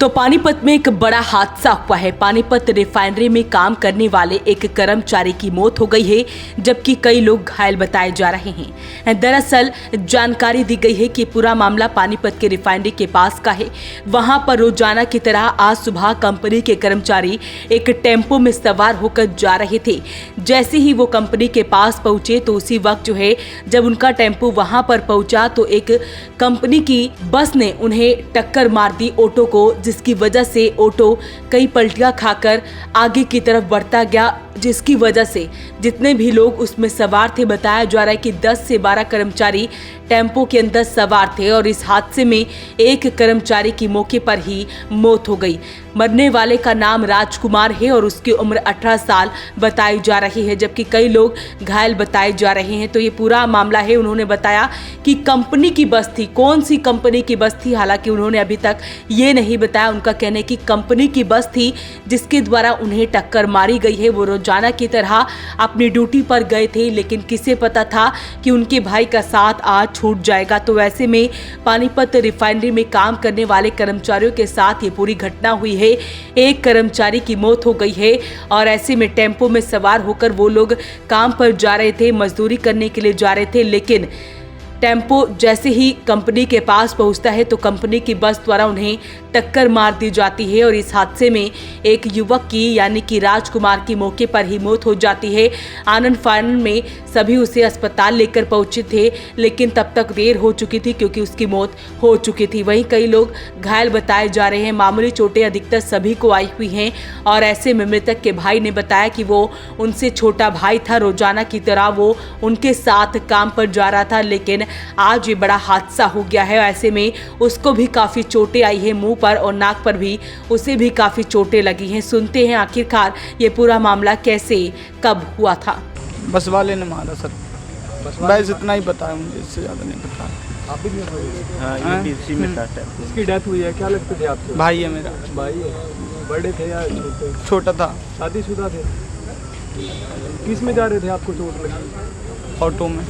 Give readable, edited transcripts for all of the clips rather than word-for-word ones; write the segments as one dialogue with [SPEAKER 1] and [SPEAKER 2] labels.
[SPEAKER 1] तो पानीपत में एक बड़ा हादसा हुआ है। पानीपत रिफाइनरी में काम करने वाले एक कर्मचारी की मौत हो गई है, जबकि कई लोग घायल बताए जा रहे हैं। दरअसल जानकारी दी गई है कि पूरा मामला पानीपत के रिफाइनरी के पास का है। वहां पर रोजाना की तरह आज सुबह कंपनी के कर्मचारी एक टेम्पो में सवार होकर जा रहे थे। जैसे ही वो कंपनी के पास पहुंचे तो उसी वक्त जब उनका टेम्पो वहां पर पहुंचा तो एक कंपनी की बस ने उन्हें टक्कर मार दी ऑटो को, जिसकी वजह से ऑटो कई पलटियां खाकर आगे की तरफ बढ़ता गया, जिसकी वजह से जितने भी लोग उसमें सवार थे, बताया जा रहा है कि 10 से 12 कर्मचारी टेम्पो के अंदर सवार थे और इस हादसे में एक कर्मचारी की मौके पर ही मौत हो गई। मरने वाले का नाम राजकुमार है और उसकी उम्र 18 साल बताई जा रही है, जबकि कई लोग घायल बताए जा रहे हैं। तो ये पूरा मामला है। उन्होंने बताया कि कंपनी की बस थी, कौन सी कंपनी की बस थी, हालांकि उन्होंने अभी तक ये नहीं बताया। उनका कहना है कि कंपनी की बस थी जिसके द्वारा उन्हें टक्कर मारी गई है। वो रोजाना की तरह अपनी ड्यूटी पर गए थे, लेकिन किसे पता था कि उनके भाई का साथ आज छूट जाएगा। तो ऐसे में पानीपत रिफाइनरी में काम करने वाले कर्मचारियों के साथ ये पूरी घटना हुई है। एक कर्मचारी की मौत हो गई है और ऐसे में टेम्पो में सवार होकर वो लोग काम पर जा रहे थे, मजदूरी करने के लिए जा रहे थे, लेकिन टेम्पो जैसे ही कंपनी के पास पहुंचता है तो कंपनी की बस द्वारा उन्हें टक्कर मार दी जाती है और इस हादसे में एक युवक की यानी कि राजकुमार की मौके पर ही मौत हो जाती है। आनंद फानन में सभी उसे अस्पताल लेकर पहुंचे थे, लेकिन तब तक देर हो चुकी थी क्योंकि उसकी मौत हो चुकी थी। वहीं कई लोग घायल बताए जा रहे हैं। मामूली चोटें अधिकतर सभी को आई हुई हैं और ऐसे में मृतक के भाई ने बताया कि वो उनसे छोटा भाई था, रोजाना की तरह वो उनके साथ काम पर जा रहा था, लेकिन आज ये बड़ा हादसा हो गया है। ऐसे में उसको भी काफ़ी चोटें आई है, मुंह पर और नाक पर भी उसे भी काफ़ी चोटें लगी हैं। सुनते हैं आखिरकार ये पूरा मामला कैसे कब हुआ था।
[SPEAKER 2] बस वाले ने मारा सर, बस इतना ही पता है मुझे, इससे ज़्यादा नहीं पता।
[SPEAKER 3] आप भी इसकी डेथ हुई है, क्या लगते थे आपको?
[SPEAKER 2] भाई है मेरा।
[SPEAKER 3] भाई है, बड़े थे या छोटे?
[SPEAKER 2] छोटा था।
[SPEAKER 3] शादीशुदा थे? किस में जा रहे थे, आपको चोट लगी?
[SPEAKER 2] ऑटो में।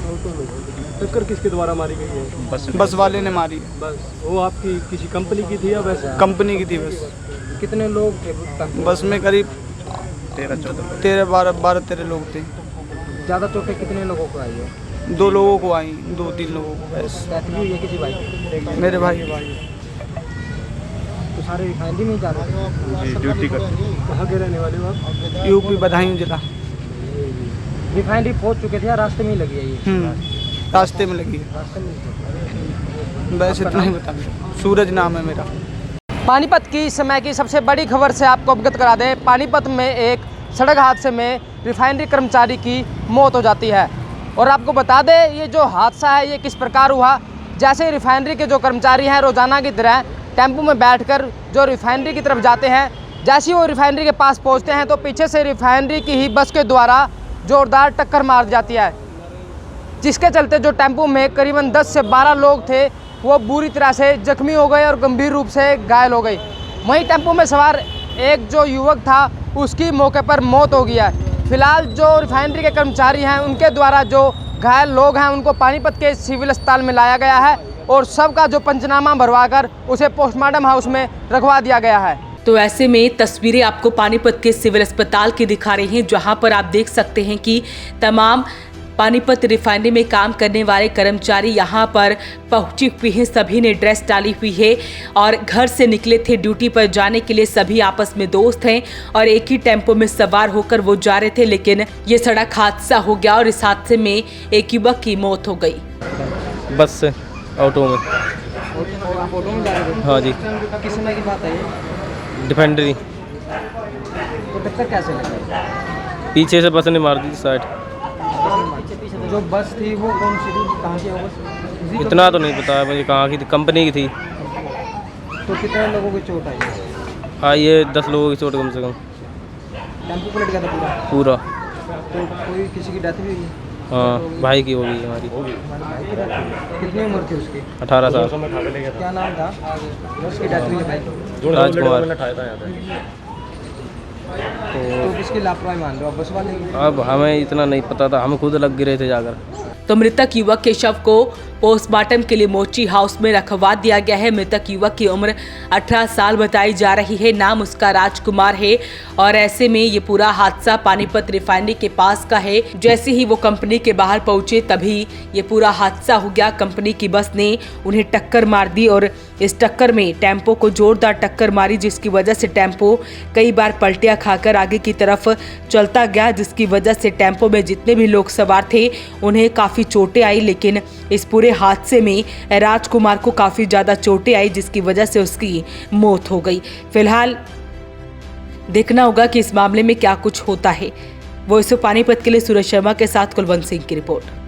[SPEAKER 3] टक्कर किसके द्वारा मारी गई है?
[SPEAKER 2] बस वाले ने मारी है।
[SPEAKER 3] बस वो आपकी किसी कंपनी की थी या वैसे?
[SPEAKER 2] कंपनी की थी बस।
[SPEAKER 3] कितने लोग थे
[SPEAKER 2] बस में? करीब 12-13 लोग थे।
[SPEAKER 3] ज़्यादा चोटें कितने लोगों को आई है?
[SPEAKER 2] 2 लोगों को आई, 2-3 लोगों को बस।
[SPEAKER 3] डेथ भी हुई है किसी भाई?
[SPEAKER 2] मेरे भाई।
[SPEAKER 3] तो सारे रिफाइनरी में जा रहे हैं?
[SPEAKER 2] ड्यूटी करते।
[SPEAKER 3] कहाँ के रहने वाले हो आप?
[SPEAKER 2] यूपी बदायूं जिला।
[SPEAKER 3] रिफाइनरी पहुँच चुके थे या रास्ते में ही लगी है ये?
[SPEAKER 2] रास्ते में लगी है।
[SPEAKER 3] रास्ते में।
[SPEAKER 2] बस इतना ही बता। सूरज नाम है मेरा।
[SPEAKER 3] पानीपत की समय की सबसे बड़ी खबर से आपको अवगत करा दें। पानीपत में एक सड़क हादसे में रिफाइनरी कर्मचारी की मौत हो जाती है और आपको बता दें ये जो हादसा है ये किस प्रकार हुआ। जैसे रिफाइनरी के जो कर्मचारी हैं रोजाना की तरह टेम्पो में बैठकर जो रिफाइनरी की तरफ जाते हैं, जैसे ही वो रिफाइनरी के पास पहुंचते हैं तो पीछे से रिफाइनरी की ही बस के द्वारा जोरदार टक्कर मार जाती है, जिसके चलते जो टेम्पो में करीबन 10 से 12 लोग थे वो बुरी तरह से जख्मी हो गए और गंभीर रूप से घायल हो गए। वहीं टेम्पो में सवार एक जो युवक था उसकी मौके पर मौत हो गया है। फिलहाल जो रिफाइनरी के कर्मचारी हैं उनके द्वारा जो घायल लोग हैं उनको पानीपत के सिविल अस्पताल में लाया गया है और सबका जो पंचनामा भरवाकर उसे पोस्टमार्टम हाउस में रखवा दिया गया है।
[SPEAKER 1] तो ऐसे में तस्वीरें आपको पानीपत के सिविल अस्पताल की दिखा रहे हैं, जहां पर आप देख सकते हैं कि तमाम पानीपत रिफाइनरी में काम करने वाले कर्मचारी यहां पर पहुंची हुई हैं। सभी ने ड्रेस डाली हुई है और घर से निकले थे ड्यूटी पर जाने के लिए। सभी आपस में दोस्त हैं और एक ही टेम्पो में सवार होकर वो जा रहे थे, लेकिन ये सड़क हादसा हो गया और इस हादसे में एक युवक की मौत हो गई।
[SPEAKER 4] बस से ऑटो में।
[SPEAKER 3] आप ऑटो में जा रहे थे?
[SPEAKER 4] हाँ जी।
[SPEAKER 3] किस समय की बात है ये?
[SPEAKER 4] डिफेंडरी।
[SPEAKER 3] तो टक्कर कैसे लगी?
[SPEAKER 4] पीछे से बस ने मार दी साइड।
[SPEAKER 3] जो बस थी वो कौन सी थी, कहाँ की है वो बस?
[SPEAKER 4] इतना तो नहीं पता है मुझे कहाँ की थी, कंपनी की थी।
[SPEAKER 3] तो कितने लोगों की चोट आई?
[SPEAKER 4] हाँ ये 10 लोगों की चोट कम से कम।
[SPEAKER 3] टेम्पो पलट गया था
[SPEAKER 4] पूरा।
[SPEAKER 3] तो कोई किसी की डेथ भी हुई?
[SPEAKER 4] हाँ भाई की होगी हमारी।
[SPEAKER 3] भाई की डेथ हुई? कितनी उम्र थी उसकी?
[SPEAKER 4] 18 साल।
[SPEAKER 3] क्या नाम था उसकी डेथ हुई है भाई?
[SPEAKER 4] राजकुमार।
[SPEAKER 3] तो किसकी लापरवाही मान रहे हो, बस वाले?
[SPEAKER 4] अब हमें इतना नहीं पता था, हम खुद लग गिरे थे जाकर।
[SPEAKER 1] तो मृतक युवक के शव को पोस्टमार्टम के लिए मोची हाउस में रखवा दिया गया है। मृतक युवक की उम्र 18 साल बताई जा रही है। नाम उसका राजकुमार है और ऐसे में ये पूरा हादसा पानीपत रिफाइनरी के पास का है। जैसे ही वो कंपनी के बाहर पहुंचे तभी ये पूरा हादसा हो गया। कंपनी की बस ने उन्हें टक्कर मार दी और इस टक्कर में टेम्पो को जोरदार टक्कर मारी, जिसकी वजह से टेम्पो कई बार पलटियां खाकर आगे की तरफ चलता गया, जिसकी वजह से टेम्पो में जितने भी लोग सवार थे उन्हें काफ़ी चोटें आई। लेकिन इस पूरे हादसे में राजकुमार को काफ़ी ज़्यादा चोटें आई, जिसकी वजह से उसकी मौत हो गई। फिलहाल देखना होगा कि इस मामले में क्या कुछ होता है। वॉइस ऑफ पानीपत के लिए सूरज शर्मा के साथ कुलवंत सिंह की रिपोर्ट।